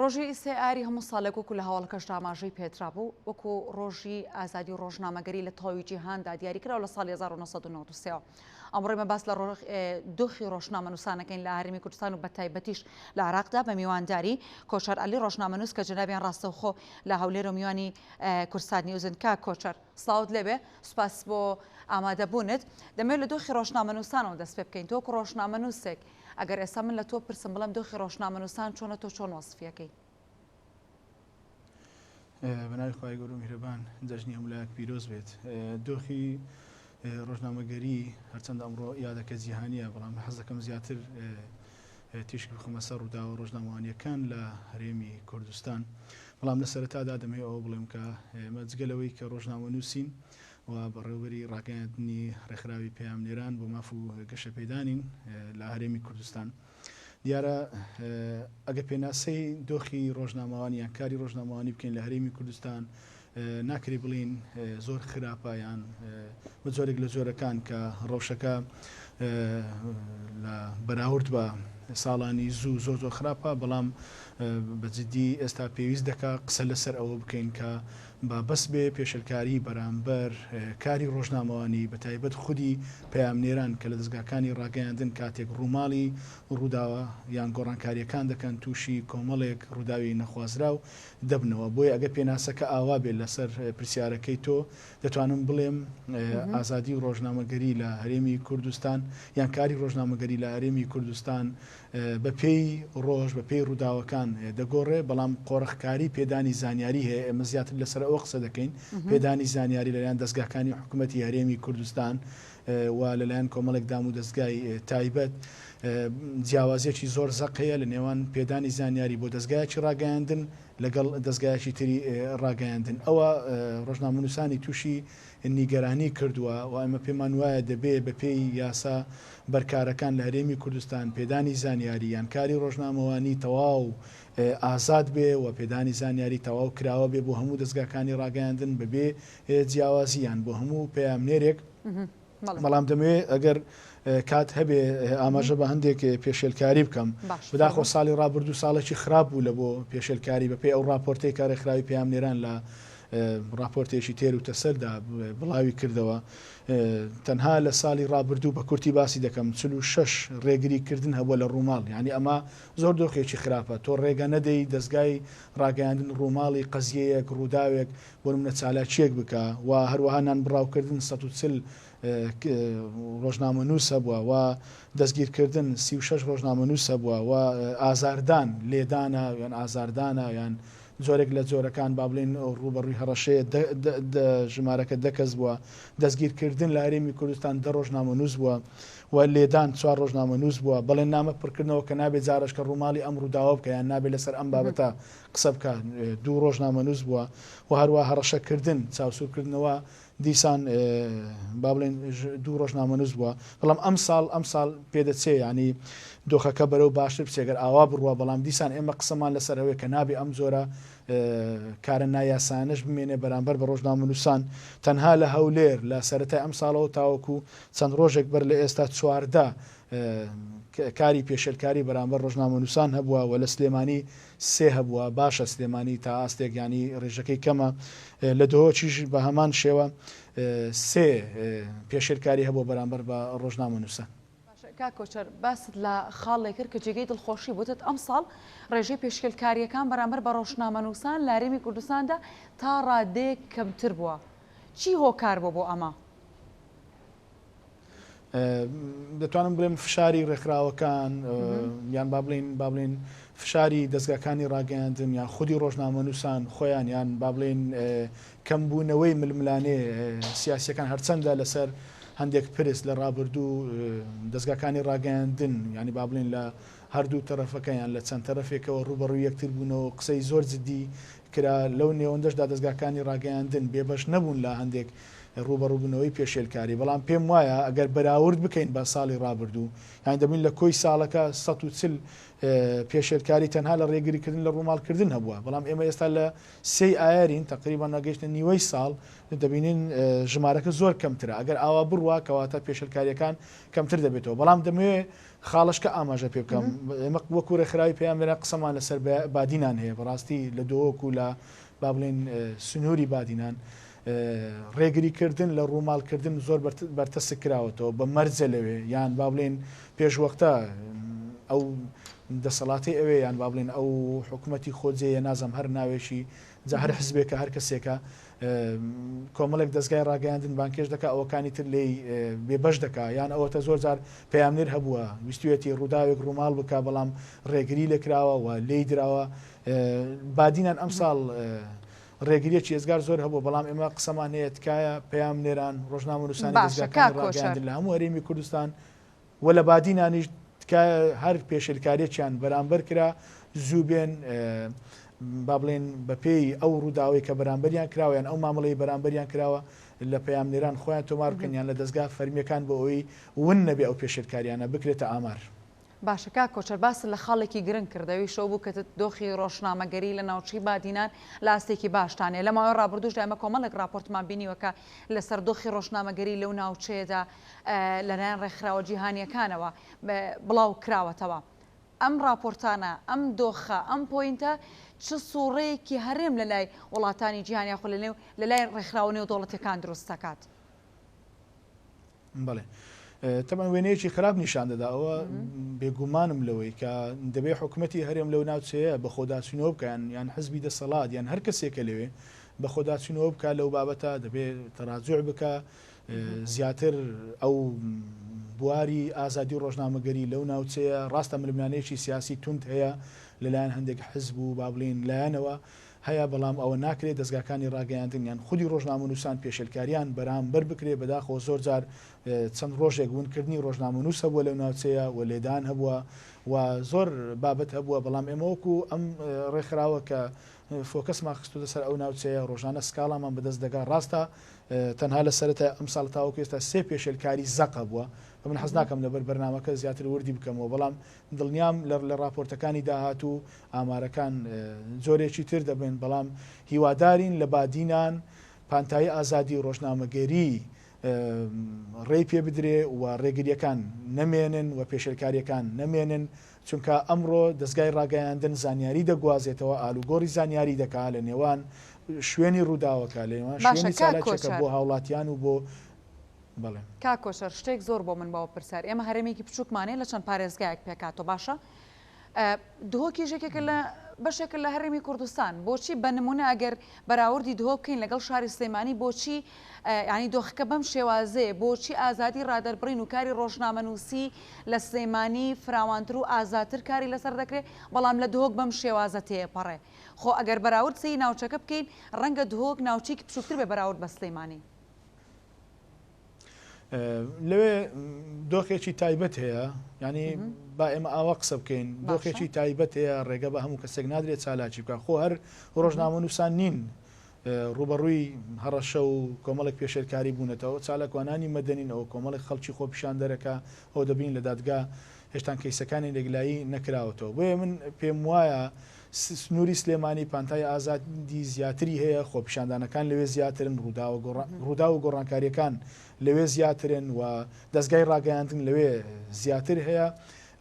ڕۆژی ئیسێئاری هەموو ساڵێک وەکو لە هەواڵەکەش ئاماژەی پێدرا بوو وەکو ڕۆژی ئازادی ڕۆژنامەگەری لە تەواوی جیهاندا دیاریکراوە لە ساڵی 1993. ئەمڕۆمە باس لە دۆخی ڕۆژنامەنووسانەکەین لە هەرێمی کوردستان و بە تایبەتیش لە عراقدا بە میوانداری کۆچەر عەلی ڕۆژنامەنووس کە جەنابیان ڕاستەوخۆ لە هەولێر و میوانی کورسات نیوزن کا کۆچەر سڵاوت لێبێ سوپاس بۆ ئامادەبوونت دەمەوێت لە دۆخی ڕۆژنامەنووسانەوە دەست پێ بکەین تۆ ڕۆژنامەنووسێک ئەگەر ئێستا من لە تۆ پرسم بڵم دۆخی ڕۆژنامەنووسان چۆنە تۆ چۆن وەسفیەکەی؟ بەناوی خوای گەورە و میهرەبان جەژنی هەمولایەک پیرۆز بێت. دۆخی ڕۆژنامەگەری هەرچەند ئەمڕۆ یادەکە جیهانیە بەڵام حەز دەکەم زیاتر تیشک بخەمە سەر ڕوودا و ڕۆژنامەوانیەکان لە هەرێمی کوردستان. بەڵام لە سەرەتادا دەمەوێت ئەوە بڵێم کە ئێمە جگەلەوەی کە ڕۆژنامەنووسین و بەڕێوەبەری ڕاگەیاندنی ڕێکخراوی پەیامنێران بۆ ماف و گەشە پێدانین لە هەرێمی کوردستان. دیارە ئەگە پێناسەی دۆخی ڕۆژنامەوانی یان کاری ڕۆژنامەوانی بکەین لە هەرێمی کوردستان ناکری بڵین زۆر خراپە یان زۆرێک لە زۆرەکان کە ڕەوشەکە لە بەراورد بە ساڵانی زوو زۆر خراپە، بەڵام بەجددی ئێستا پێویست دەکا قسە لەسەر ئەوە بکەین کە با بەس بێ پێشەلکاری بەرامبەر کاری ڕۆژنامەوانی بە تایبەت خودی پەیامنێران کە لە دەستگاکانی ڕاگەیاندن کاتێک ڕووماڵی ڕووداوە یان گۆڕانکاریەکان دەکەن تووشی کۆمەڵێک ڕووداوی نەخوازرا و دەبنەوە. بۆیە ئەگە پێناسەکە ئاوا بێت لەسەر پرسیارەکەی تۆ دەتوانم بڵێم ئازادی ڕۆژنامەگەری لە هەرێمی کوردستان یان کاری ڕۆژنامەگەری لە هەرێمی کوردستان بە پێی ڕۆژ بە پێی ڕووداوەکان دەگۆڕێ، بەڵام قۆڕخکاری پێدانی زانیاری هەیە. ئێمە زیاتر لەسەر ئەوە قسە دەکەین پێدانی زانیاری لەلایەن دەستگاکانی حکوومەتی هەرێمی کوردستان و لەلایەن کۆمەڵێک دام و دەستگای تایبەت جیاوازیەکی زۆر زەق هەیە لە نێوان پێدانی زانیاری بۆ دەستگایەکی ڕاگەیاندن لەگەڵ دەستگایەکی تری ڕاگەیاندن. ئەوە ڕۆژنامەنووسانی تووشی نیگەرانی کردووە و ئەمە پێمان وایە دەبێ بە پێی یاسا بەرکارەکان لە هەرێمی کوردستان پێدانی زانیاری یان کاری ڕۆژنامەوانی تەواو ئازاد بێ و پێدانی زانیاری تەواو کراوە بێ بۆ هەموو دەستگاکانی ڕاگەیاندن بەبێ جیاوازیان بۆ هەموو پەیامنێرێک. بەڵام دەمەوێت ئەگەر کات هەبێ ئاماژە بە هەندێک پێشێلکاری بکەم بداخۆ ساڵی ڕابردوو ساڵێکی خراپ بوو لە بۆ پێشێلکاری بەپێی ئەو راپۆرتەی کارێخراوی پەیامنێران لە راپۆرتێکی تێر و تەسەردا بڵاوی کردەوە. تەنها لە ساڵی ڕابردوو بە کورتی باسی دەکەم 46 ڕێگریکردن هەبووە لە ڕووماڵ، یعنی ئەمە زۆر دۆخێکی خراپە. تۆ ڕێگە نەدەی دەستگای ڕاگەیاندن ڕووماڵی قەزیەیەک ڕووداوێک بۆ منە چالاکیەک بکە و هەروەها نان بڕاوکردن 140 ڕۆژنامەنووس هەبووە و دەستگیرکردن 36 ڕۆژنامەنووس هەبووە و ئازاردان لێدانە یان ئازاردانە یان زۆرێک لە جۆرەکان با بڵێن ڕوبەڕووی هەڕەشەیە ژمارەکە 10 کەس بووە. دەستگیرکردن لە هەرێمی کوردستان 10 ڕۆژنامەنووس بووە و لێدان 4 ڕۆژنامەنووس بووە. بەڵێن نامە پڕکردنەوە کە نابێت جارش کە ڕووماڵی ئەم ڕووداوە بکە یان نابێت لەسەر ئەم بابەتە قسە بکە 2 ڕۆژنامەنووس بووە و هەروە هەڕەشەکردن چاوسورکردنەوە دیسان با بڵێن 2 ڕۆژنامەنووس بووە. بەڵام ئەم ساڵ پێدەچێ ینی دۆخەکە بەرەو باشتر بچێگەر ئاوا بڕوە، بەڵام دیسان ئێمە قسەمان لەسەر ئەوەیە کە نابێ ئەم زۆرە کارە نایاسانش بمێنێ بەرامبەر بە ڕۆژنامەنووسان. تەنها لە هەولێر لە سەرەتای ئەم ساڵەوە تاوەکو چەند ڕۆژێک بەر لە ئێستا 14 کاری پێشێلکاری بەرامبەر ڕۆژنامەنووسان هەبووە و لە سلێمانی 3 هەبووە. باشە سلێمانی تا ئاستێک ینی ڕێژەکەی کەمە. لە دۆچیش بە هەمان شێوە 3 پێشێلکاری هەبوو بەرامبەر بە ڕۆژنامەنووسان. کا کۆچەر باست لە خاڵێک کرد کە جێگەی دڵخۆشی بووتت ئەم ساڵ ڕێژەی پێشکەلکاریەکان بەرامبەر بە ڕۆژنامەنووسان لە هەرێمی کوردستاندا تا ڕادەیەک کەمتر بووە. چی هۆکار بوو بۆ ئەمە؟ دەتوانم بڵێم فشاری ڕێکخراوەکان یان با بڵێن فشاری دەستگاکانی ڕاگەیاندن یان خودی ڕۆژنامەنووسان خۆیان یان با بڵێن کەمبوونەوەی ململانێ سیاسیەکان هەرچەندە لەسەر هەندێک پرس لە ڕابردوو دەستگاکانی ڕاگەیاندن ینی با بڵێن لە هەردوو تەرەفەکەیان لە چەند تەرەفێکەوە ڕوبەڕووی یەکتر بوونەوە قسەی زۆر جدی کرا لەو نێوەندەشدا دەستگاکانی ڕاگەیاندن بێبەش نەبوون لە هەندێک ڕوبەڕووبوونەوەی پێشێلکاری بەڵام پێم وایە ئەگەر بەراورد بکەین بە ساڵی ڕابردوو یان دەبین لە کۆی ساڵەکە 140 پێشێلکاری تەنها لە ڕێگریکردن لە ڕووماڵکردن هەبووە بەڵام ئێمە ئێستا لە 3 ئایارین تقریبا نەگەیشتە نیوەی ساڵ دەبینین ژمارەکە زۆر کەمترە ئەگەر ئاوا بڕوە کەواتە پێشێلکاریەکان کەمتر دەبێتەوە بەڵام دەمەوێت خاڵشکە ئاماژە پێ بکەم ئێمە وەکو ڕێکخراوی پێیان لێرە قسەمان لەسەر بادینان هەیە بەڕاستی لە دۆوەکو لە با بڵێن سنووری بادینان ڕێگریکردن لە ڕووماڵکردن زۆر بەرتەسک کراوەتەوە بە مەرجە لەوێ یان با بڵێن پێشوەختە ئەو دەسەڵاتی ئەوێ یان با بڵێن ئەو حکوومەتی خۆجێیە نازەم هەر ناوێشی جا هەر حزبێکە هەر کەسێکە کۆمەڵێک دەستگای ڕاگەیاندن بانکێش دەکە ئەوەکانی تر لی بێبەش دەکا یان ئەوەتە زۆر جار پەیامنێر هەبووە ویستوێتی ڕووداوێک ڕووماڵ بکە بەڵام ڕێگری لێکراوە و لێی درراوە بادینان ئەم ساڵ ڕێگریەکی ێزگار زۆر هەبوو بەڵام ئێمە قسەمان هەیە تکایە پەیام نێران ڕۆژنامە نووسانی دەستگاکانی ڕاگەیاندن لە هەموو هەرێمی کوردستان و لە بادینانیش هەر پێشێلکاریەکیان بەرامبەر کرا زوو بێن با بڵێن بەپێی ئەو ڕووداوی کە بەرامبەریان کراوەیان ئەو مامەڵی بەرامبەریان کراوە لە پەیام نێران خۆیان تۆمار بکەنیان لە دەستگا فەرمیەکان بۆ ئەوی ون نەبێ ئەو پێشێلکاریانە بکرێتە ئامار. باشە کا کۆچەر باس لە خاڵێکی گرنگ کردەوەی شەو بوو کە دۆخی ڕۆژنامەگەری لە ناوچەی بادینان لە ئاستێکی باشتانێ لە ماوەی ڕابردووشدا ئەمە کۆمەڵێک راپۆرتمان بینیوەکە لەسەر دۆخی ڕۆژنامەگەری لەو ناوچەیەدا لەلایەن ڕێکخراوە جیهانیەکانەوە بڵاو کراوەتەوە. ئەم راپۆرتانە ئەم دۆخە ئەم پۆینتە چ سوڕەیەکی هەرێم لە لای وڵاتانی جیهانیا خۆ لە لای ڕێکخراوە نێودەوڵەتیەکان دروست دەکات. بەڵێ تەمان وێنەیەکی خراپ نیشان دەدا ئەوە بێگومانم لەوەی کە دەبێت حکوومەتی هەرێم لەو ناوچەیە بە خۆداچوونەوە بکەن یان حزبی دەسەڵات یان هەر کەسێکە لەوێ بە خۆداچوونەوە بکە لەو بابەتە دەبێت تەراجوع بکە زیاتر ئەو بواری ئازادی ڕۆژنامەگەری لەو ناوچەیە ڕاستە ململانەیەکی سیاسی تونند هەیە لەلایەن هەندێک حزب و با بڵێن لایەنەوە هەیە بەڵام ئەوە ناکرێت دەستگاکانی ڕاگەیاندن یان خودی ڕۆژنامە نووسان پێشێلکاریان بەرامبەر بکرێت بەداخەوە زۆر جار چەند ڕۆژێک ونکردنی ڕۆژنامە نووس هەبووە لەو ناوچەیە و لێدان هەبووە و زۆر بابەت هەبووە بەڵام ئێمە وەکو ئەم ڕێکخراوە کە فۆکەسمان خستوتە سەر ئەو ناوچەیە ڕۆژانە سکاڵامان بەدەست دەگا ڕاستە تەنها لە سەرەتا ئەم ساڵ تاوەکو ئێستا 3 پێشێلکاری زەق بووە من حەز ناکەم لەبەر بەرنامەکە زیاتر وردی بکەمەوە بەڵام دڵنیام لە راپۆرتەکانی داهاتوو ئامارەکان جۆرێکی تر دەبن بەڵام هیوادارین لە بادینان پانتایی ئازادی ڕۆژنامەگەری ڕێی پێ بدرێ و ڕێگریەکان نەمێنن و پێشێلکاریەکان نەمێنن چونکە ئەمڕۆ دەستگای ڕاگەیاندن زانیاری دەگوازێتەوە ئالوگۆڕی زانیاری دەکات لە نێوان شوێنی ڕووداوەکە لە نێوان شوێنی سالاچەکە بۆ هاوڵاتیان و بۆ بەڵێ کاکۆشەر شتێک زۆر بۆ من باوە پرسیار ئێمە هەرێمێکی بچووکمانەیە لە چەند پارێزگایەک پێکاتەوە باشە دهۆکیژێکێکە لە بەشێکە لە هەرێمی کوردستان بۆچی بە نمونە ئەگەر بەراوردی دهۆ بکەین لەگەڵ شاری سلێمانی بۆچی ینی دۆخەکە بەم شێوازەیە بۆچی ئازادی ڕادەربڕین و کاری ڕۆژنامەنووسی لە سلێمانی فراوانتر و ئازاتر کاری لەسەر دەکرێت بەڵام لە دهۆک بەم شێوازە تێپەڕێ خۆ ئەگەر بەراورد سی ناوچەکە بکەین ڕەنگە دهۆک ناوچێکی بچووکتر بێ بەراورد بە سلێمانی لەوێ دۆخێکی تایبەت هەیە ینی با ئێمە ئاوا قسە بکەین دۆخێکی تایبەت هەیە ڕێگە بە هەموو کەسێک نادرێت چالاکی بکە خۆ هەر ڕۆژنامە نووسان نین ڕوبەڕووی هەڕەشە و کۆمەڵێک پێشێلکاری بوونێتەوە چالاکوانانی مەدەنین ئەو کۆمەڵێک خەڵکی خۆ پیشان دەرەکە ئەو دەبین لە دادگا هێشتان کەیسەکانی لێگلایی نەکراوەتەوە بۆیە من پێم وایە سنووری سلێمانی پانتای ئازادی زیاتری هەیە خۆپیشاندانەکان لەوێ زیاترن ڕوودا و گۆڕانکاریەکان لەوێ زیاترن و دەستگای ڕاگەیاندن لەوێ زیاتر هەیە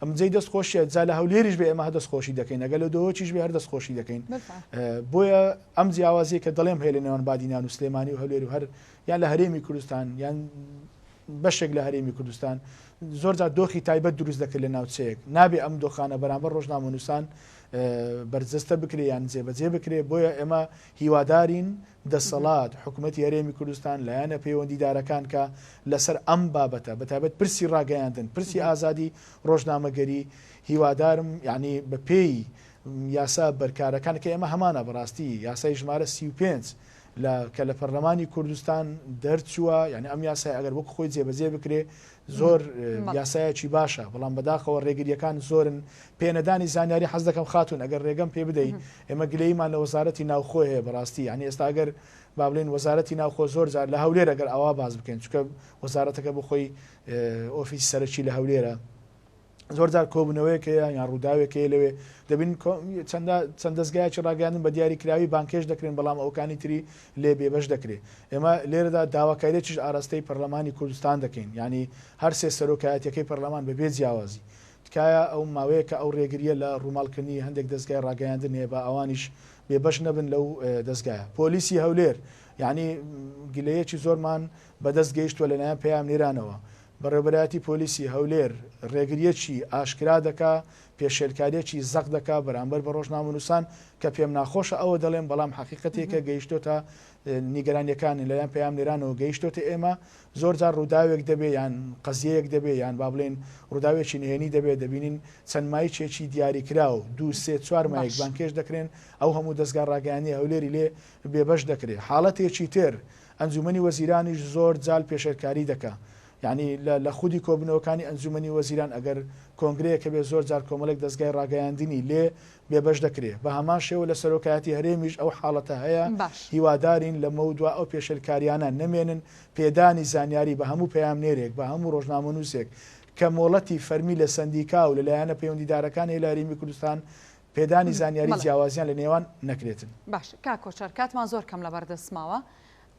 ئەم جێی دەستخۆشیە جا لە هەولێریش بێ ئێمە دەستخۆشی دەکەین ئەگەر لە دۆچیش بێ هەر دەستخۆشی دەکەین بۆیە ئەم جیاوازیە کە دەڵێم هەیە لە نێوان بادینان و سلێمانی و هەولێر و هەر یان لە هەرێمی کوردستان یان بەشێک لە هەرێمی کوردستان زۆر جار دۆخی تایبەت دروست دەکرد لە ناوچەیەک نابێ ئەم دۆخانە بەرامبەر ڕۆژنامە نووسان بەرجەستە بکرێ یان جێبەجێ بکرێ بۆیە ئێمە هیوادارین دەسەڵات حکوومەتی هەرێمی کوردستان لایەنە پەیوەندیدارەکان کە لەسەر ئەم بابەتە بەتابەت پرسی ڕاگەیاندن پرسی ئازادی ڕۆژنامەگەری هیوادارم یعنی بە پێی یاسا بەرکارەکان کە ئێمە هەمانە بەڕاستی یاسای ژمارە 35 کە لە پەرلەمانی کوردستان دەرچووە، یعنی ئەم یاسای ئەگەر وەک خۆی جێبەجێ بکرێ زۆر یاسایەکی باشە، بەڵام بەداخەوە ڕێگریەکان زۆرن پێنەدانی زانیاری حەز دەکەم خاتون ئەگەر ڕێگەم پێ بدەیت ئێمە گلەیمان لە وەزارەتی ناوخۆ هەیە بەڕاستی، یعنی ئێستا ئەگەر با بڵێن وەزارەتی ناوخۆ زۆر جار لە هەولێر ئەگەر ئەوا باز بکەین چونکە وەزارەتەکە بۆ خۆی ئۆفیسی سەرەکی لە هەولێرە زۆر جار کۆبوونەوەیەک هەیە یان ڕووداوێک هەیە لەوێ دەبین چەند دەستگایکی ڕاگەاندن بە دیاریکراوی بانکێش دەکرێن بەڵام ئەوکانی تری لێ بێبەش دەکرێت. ئێمە لێرەدا داواکاریێکیش ئاراستەی پەرلەمانی کوردستان دەکەین، ینی هەر سێ سەرۆکایەتەکەی پەرلەمان بەبێ جیاوازی تکایە ئەو ماوەیە کە ئەو ڕێگریە لە ڕووماڵکردنی هەندێک دەستگای ڕاگەیاندن هەیە بە ئەوانیش بێبەش نەبن لەو دەستگایە. پۆلیسی هەولێر یعنی گلەیەکی زۆرمان بەدەست گەیشتووە لەلایەن پەیام نێرانەوە، بەڕێوەبەرایەتی پۆلیسی هەولێر ڕێگریەکی ئاشکرا دەکا، پێشێلکاریەکی زەق دەکا بەرامبەر بە ڕۆژنامەنووسان کە پێم ناخۆشە ئەوە دەڵێن، بەڵام حەقیقەتێکە گەیشتۆتە نیگەرانیەکانی لەلایەن پەیام نێرانەوە گەیشتۆتە ئێمە زۆر جار ڕووداوێک دەبێ یان قەزیەیەک دەبێ یان با بڵێن ڕووداوێکی نهێنی دەبێت دەبینین چەند مایچێکی دیاریکرا و 2-3-4 مایک بانکێش دەکرێن ئەو هەموو دەستگا ڕاگەیانی هەولێری لێ بێبەش دەکرێت. حاڵەتێکی تر ئەنجومەنی وەزیرانیش زۆر جال پێشێرکاری دەکا، یعنی لە خودی کۆبنەوەکانی ئەنجومەنی وەزیران ئەگەر کۆنگرەیەکە بێ زۆر جار کۆمەڵێک دەستگای ڕاگەیاندنی لێ بێبەش دەکرێت. بە هەمان شێوە لە سەرۆکایەتی هەرێمیش ئەو حاڵەتە هەیە، هیوادارین لە مەودوا ئەو پێشێلکاریانە نەمێنن پێدانی زانیاری بە هەموو پەیام نێرێک بە هەموو ڕۆژنامەنووسێک کە مۆڵەتی فەرمی لە سەندیکا و لەلایەنە پەیوەندیدارەکانی هێلارێمی کوردستان پێدانی زانیاری جیاوازیان لە نێوان نەکرێتن. باش کاکۆچەر کاتمان زۆر کەم لەبەردەستماوە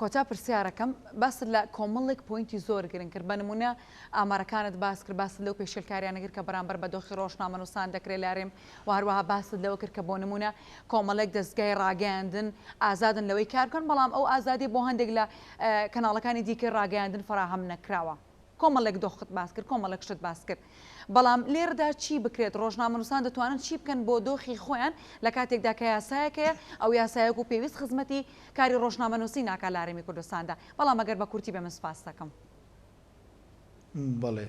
کۆتا پرسیارەکەم باس لە کۆمەڵێک پوینتی زۆر گرنگ کرد، بە نمونە ئامارەکانت باس کرد، باس لەو پێشێلکاریانە کرد کە بەرامبەر بە دۆخی ڕۆژنامەنووسان دەکرێت لارێم و هەروەها باست لەوە کرد کە بۆ نمونە کۆمەڵێک دەستگای ڕاگەیاندن ئازادن لەوەی کار بکەن، بەڵام ئەو ئازادی بۆ هەندێک لە کەناڵەکانی دیکە ڕاگەیاندن فراهەم نەکراوە. کۆمەڵێک دۆخت باس کرد، کۆمەڵێک شت باس کرد، بەڵام لێرەدا چی بکرێت؟ ڕۆژنامەنووسان دەتوانن چی بکەن بۆ دۆخی خۆیان لە کاتێکدا کە یاسایەکەیە ئەو یاسایەک و پێویست خزمەتی کاری ڕۆژنامەنووسی ناکات لە هەرێمی کوردستاندا، بەڵام ئەگەر بە کورتی بێمە سپاس دەکەم. بەڵێ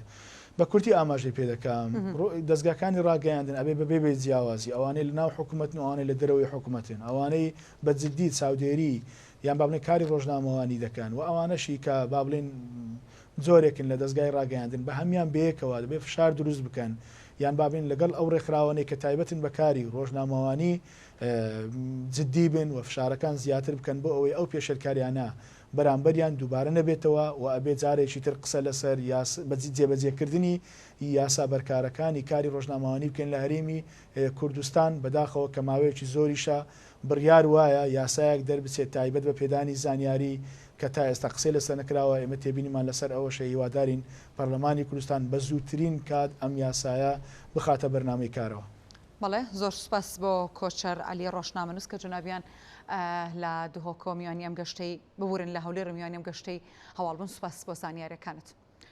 بە کورتی ئاماژەی پێ دەکەم دەستگاکانی ڕاگەیاندن ئەبێ بەبێ بێ جیاوازی، ئەوانەی لە ناو حکوومەتن و ئەوانەی لە دەرەوەی حکوومەتن، ئەوانەی بە جددی چاودێری یان با بڵێن کاری ڕۆژنامەوانی دەکەن و ئەوانەشی کە با بڵێن زۆرێکن لە دەستگای ڕاگەیاندن بە هەمیان بەیەکەوە دەبێ فشار دروست بکەن یان بابین لەگەڵ ئەو ڕێکخراوانەی کە تایبەتن بەکاری ڕۆژنامەوانی جددی بن و فشارەکان زیاتر بکەن بۆ ئەوەی ئەو پێشێلکاریانە بەرامبەریان دووبارە نەبێتەوە و ئەبێ جارێکی تر قسە لەسەر جێبەجێکردنی یاسا بەرکارەکانی کاری ڕۆژنامەوانی بکەن لە هەرێمی کوردستان بەداخەوە کە ماوەیەکی زۆریشە بڕیار وایە یاسایەک دەربچێت تایبەت بە پێدانی زانیاری کە تا ئێستا قسەی لەسەر نەکراوە. ئێمە تێبینیمان لەسەر ئەوەشە هیوادارین پەرلەمانی کوردستان بە زووترین کات ئەم یاسایە بخاتە بەرنامەی کارەوە. بەڵێ زۆر سپاس بۆ کۆچەر عەلی ڕۆژنامەنووس کە جونابیان لە دوهۆکۆ میوانی ئەم گەشتەی ببورن لە هەولێر میوانی ئەم گەشتەی هەواڵبوون. سپاس بۆ زانیاریەکانت.